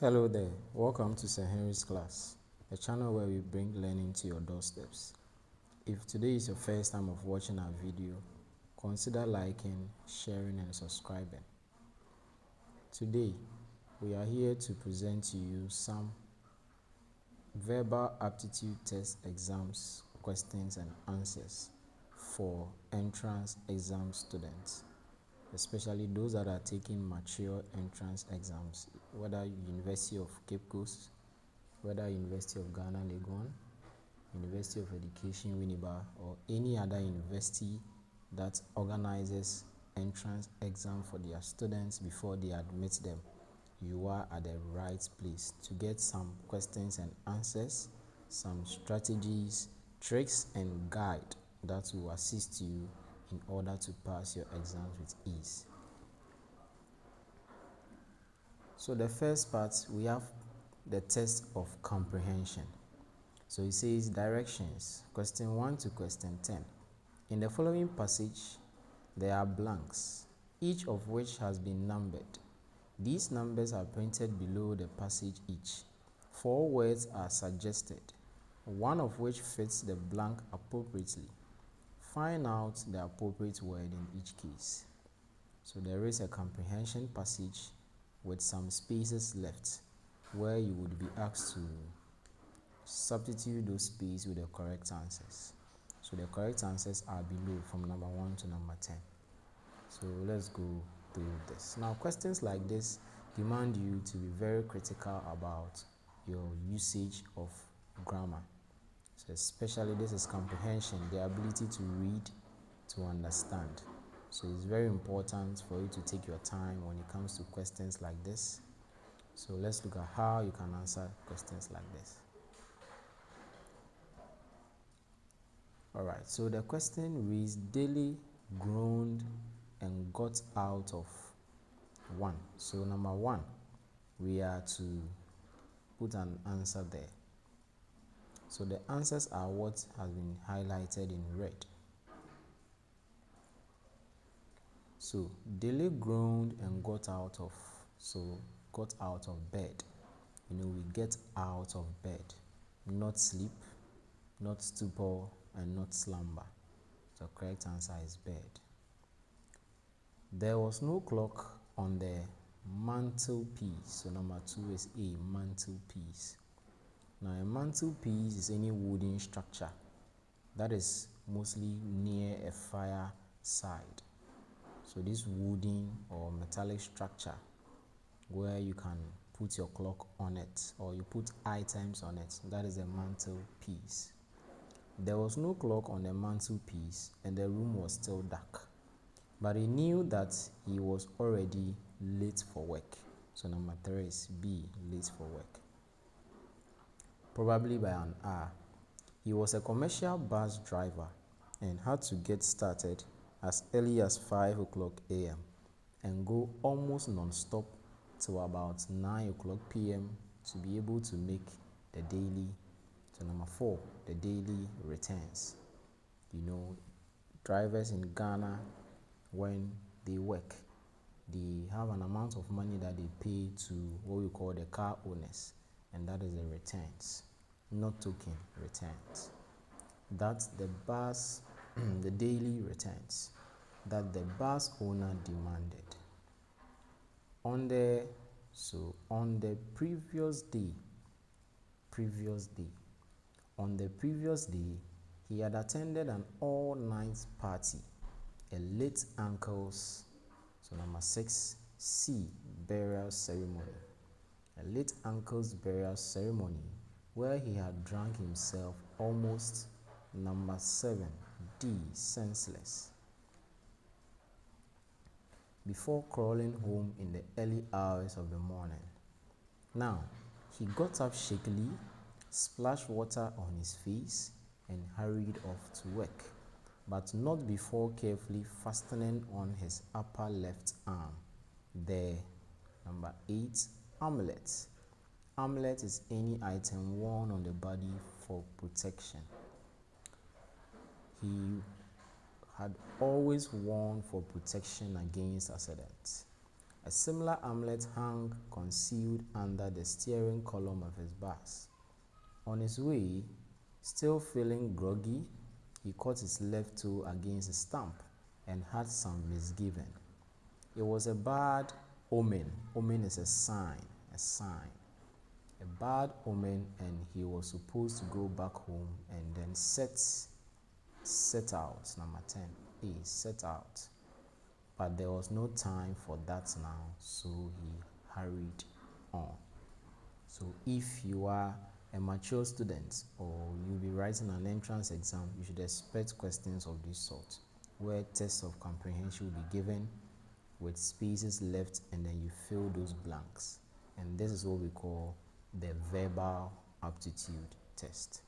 Hello there, welcome to St. Henry's class, a channel where we bring learning to your doorsteps. If today is your first time of watching our video, consider liking, sharing and subscribing. Today, we are here to present to you some verbal aptitude test exams, questions and answers for entrance exam students, especially those that are taking mature entrance exams, whether University of Cape Coast, whether University of Ghana, Legon, University of Education, Winneba, or any other university that organizes entrance exam for their students before they admit them. You are at the right place to get some questions and answers, some strategies, tricks and guide that will assist you in order to pass your exams with ease. So the first part, we have the test of comprehension. So it says directions, question 1 to question 10. In the following passage, there are blanks, each of which has been numbered. These numbers are printed below the passage each. 4 words are suggested, one of which fits the blank appropriately. Find out the appropriate word in each case. So there is a comprehension passage with some spaces left where you would be asked to substitute those spaces with the correct answers. So the correct answers are below from number 1 to number 10. So let's go through this. Now, questions like this demand you to be very critical about your usage of grammar. So especially this is comprehension, the ability to read, to understand. So it's very important for you to take your time when it comes to questions like this. So let's look at how you can answer questions like this. Alright, so the question reads, Daly groaned and got out of 1. So number 1, we are to put an answer there. So the answers are what has been highlighted in red. So Daly groaned and got out of, so got out of bed. We get out of bed, not sleep, not stupor, and not slumber. The correct answer is bed. There was no clock on the mantelpiece. So number 2 is A, mantelpiece. Now a mantelpiece is any wooden structure that is mostly near a fire side. So this wooden or metallic structure where you can put your clock on it or you put items on it, that is a mantelpiece. There was no clock on the mantelpiece and the room was still dark, but he knew that he was already late for work. So number 3 is B, late for work. Probably by an hour. He was a commercial bus driver and had to get started as early as 5 o'clock a.m. and go almost non-stop till about 9 o'clock p.m. to be able to make the daily. So number 4, the daily returns. Drivers in Ghana, when they work, they have an amount of money that they pay to what we call the car owners, and that is the returns, not token returns. That's the bus, the daily returns that the bus owner demanded. On the previous day, he had attended an all-night party, a late uncle's, so number 6, C, burial ceremony. A late uncle's burial ceremony where he had drunk himself almost. Number 7, D, senseless. Before crawling home in the early hours of the morning. Now, he got up shakily, splashed water on his face, and hurried off to work, but not before carefully fastening on his upper left arm the number 8, amulet. Amulet is any item worn on the body for protection. He had always worn for protection against accidents. A similar amulet hung concealed under the steering column of his bus. On his way, still feeling groggy, he caught his left toe against a stump and had some misgiving. It was a bad omen. Omen is a sign, a bad omen, and he was supposed to go back home and then set out. Number 10, set out. But there was no time for that now, so he hurried on. So if you are a mature student or you'll be writing an entrance exam, you should expect questions of this sort, where tests of comprehension will be given with spaces left and then you fill those blanks. And this is what we call the verbal aptitude test.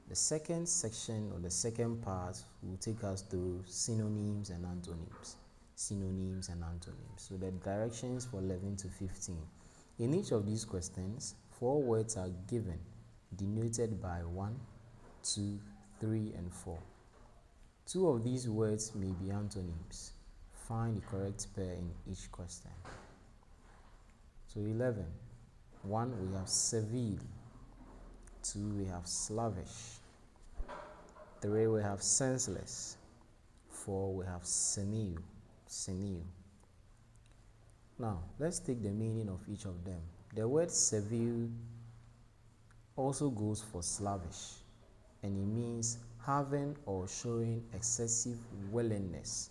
The second section or the second part will take us through synonyms and antonyms. Synonyms and antonyms. So the directions for 11 to 15. In each of these questions, 4 words are given, denoted by 1, 2, 3, and 4. 2 of these words may be antonyms. Find the correct pair in each question. So 11. 1, we have servile. 2, we have slavish. 3, we have senseless. 4, we have senile. Now, let's take the meaning of each of them. The word servile also goes for slavish, and it means having or showing excessive willingness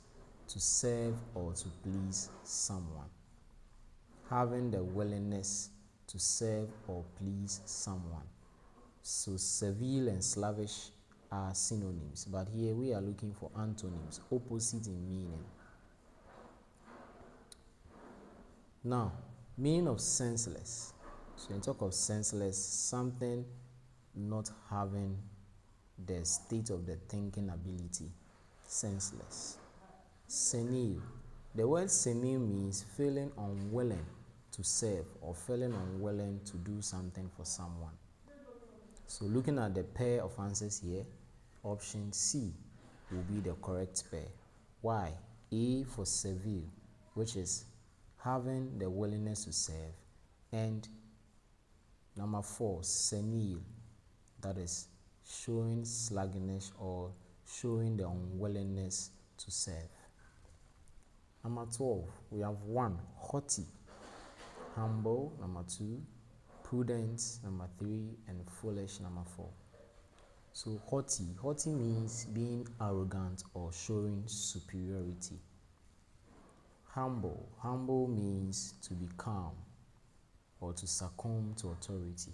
to serve or to please someone. Having the willingness to serve or please someone. So servile and slavish are synonyms, but here we are looking for antonyms, opposite in meaning. Now, meaning of senseless. So in talk of senseless, something not having the state of the thinking ability, senseless. Senile. The word senile means feeling unwilling to serve or feeling unwilling to do something for someone. So looking at the pair of answers here, option C will be the correct pair. Why? A for servile, which is having the willingness to serve, and number 4, senile, that is showing sluggishness or showing the unwillingness to serve. Number 12, we have 1, haughty, humble, number 2, prudent, number 3, and foolish, number 4. So haughty means being arrogant or showing superiority. Humble means to be calm or to succumb to authority.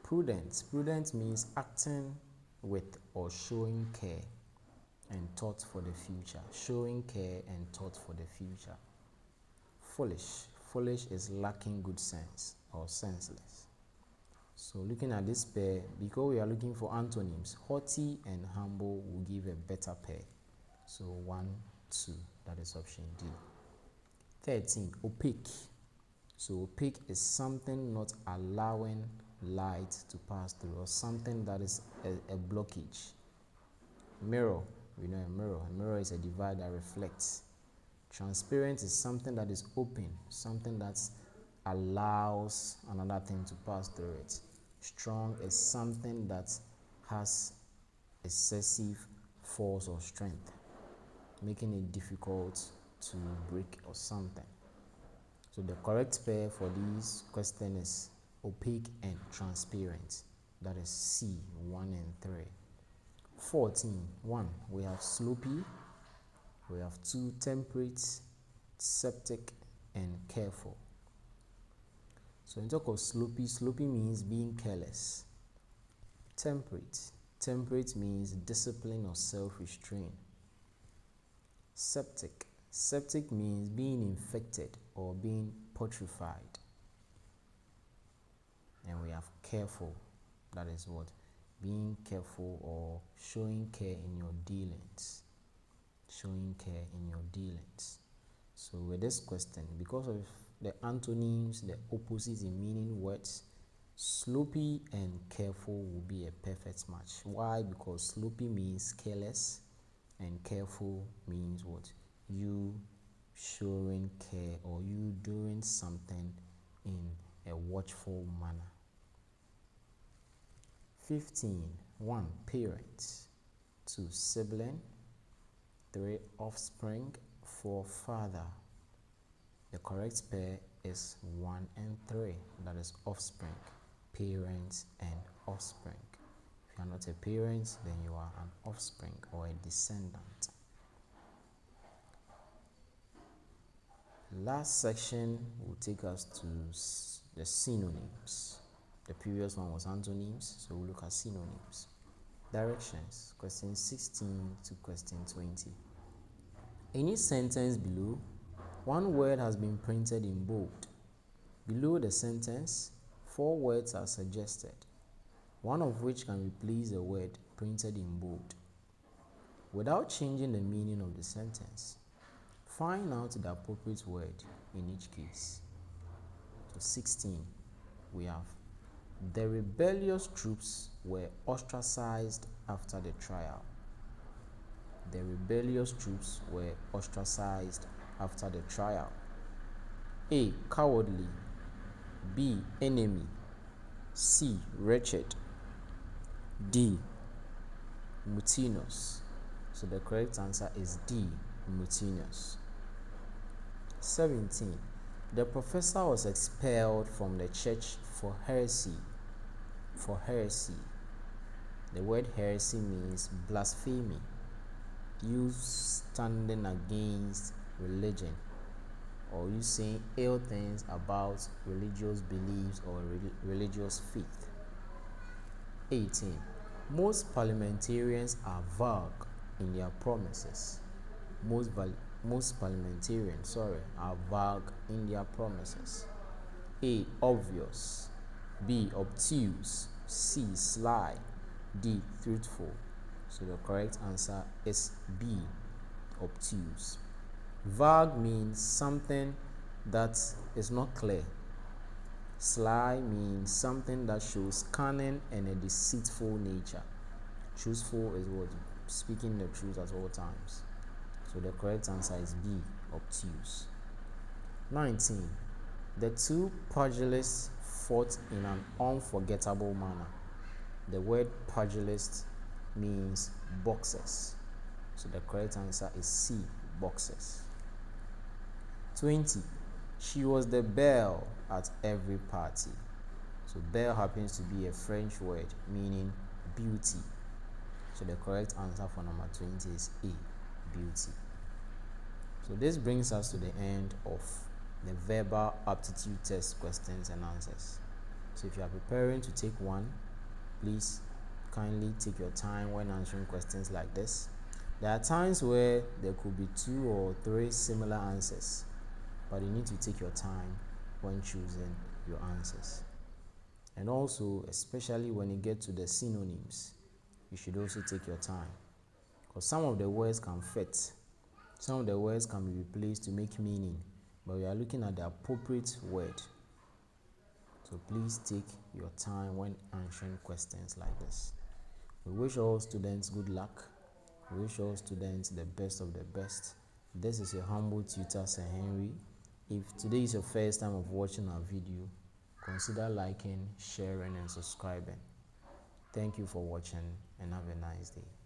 Prudent means acting with or showing care and thought for the future. Showing care and thought for the future. Foolish is lacking good sense or senseless. So looking at this pair, because we are looking for antonyms, haughty and humble will give a better pair. So 1, 2, that is option D. 13, opaque. So opaque is something not allowing light to pass through or something that is a blockage. Mirror, we know a mirror is a device that reflects. Transparent is something that is open, something that allows another thing to pass through it. Strong is something that has excessive force or strength, making it difficult to break or something. So the correct pair for these questions is opaque and transparent. That is C, 1 and 3. 14, 1, we have sloppy. We have 2, temperate, septic, and careful. So in talk of sloppy means being careless. Temperate means discipline or self-restraint. Septic means being infected or being putrefied. And we have careful, that is what? Being careful or showing care in your dealings. So with this question, because of the antonyms, the opposites in meaning words, sloppy and careful will be a perfect match. Why? Because sloppy means careless and careful means what? You showing care or you doing something in a watchful manner. 15. 1. Parents. 2. Sibling. 3. Offspring. 4. Father. The correct pair is 1 and 3. That is offspring, parents and offspring. If you are not a parent, then you are an offspring or a descendant. Last section will take us to the synonyms. The previous one was antonyms, so we'll look at synonyms. Directions, question 16 to question 20. In each sentence below, one word has been printed in bold. Below the sentence, 4 words are suggested, one of which can replace the word printed in bold. Without changing the meaning of the sentence, find out the appropriate word in each case. So 16, we have the rebellious troops were ostracized after the trial. The rebellious troops were ostracized after the trial. A. Cowardly. B. Enemy. C. Wretched. D. Mutinous. So the correct answer is D. Mutinous. 17. The professor was expelled from the church for heresy. For heresy. The word heresy means blasphemy. You standing against religion, or you saying ill things about religious beliefs or religious faith. 18. Most parliamentarians are vague in their promises. Most parliamentarians, are vague in their promises. A. Obvious. B. Obtuse. C. Sly. D. Truthful. So the correct answer is B. Obtuse. Vague means something that is not clear. Sly means something that shows cunning and a deceitful nature. Truthful is what? Speaking the truth at all times. So the correct answer is B. Obtuse. 19. The two pugilists fought in an unforgettable manner. The word pugilist means boxers. So the correct answer is C. Boxers. 20. She was the belle at every party. So belle happens to be a French word meaning beauty. So the correct answer for number 20 is A. Beauty. So this brings us to the end of the verbal aptitude test questions and answers. So if you are preparing to take one, please kindly take your time when answering questions like this. There are times where there could be 2 or 3 similar answers, but you need to take your time when choosing your answers. And also, especially when you get to the synonyms, you should also take your time, because some of the words can fit, some of the words can be replaced to make meaning, but we are looking at the appropriate word. So please take your time when answering questions like this. We wish all students good luck. We wish all students the best of the best. This is your humble tutor, Sir Henry. If today is your first time of watching our video, consider liking, sharing, and subscribing. Thank you for watching, and have a nice day.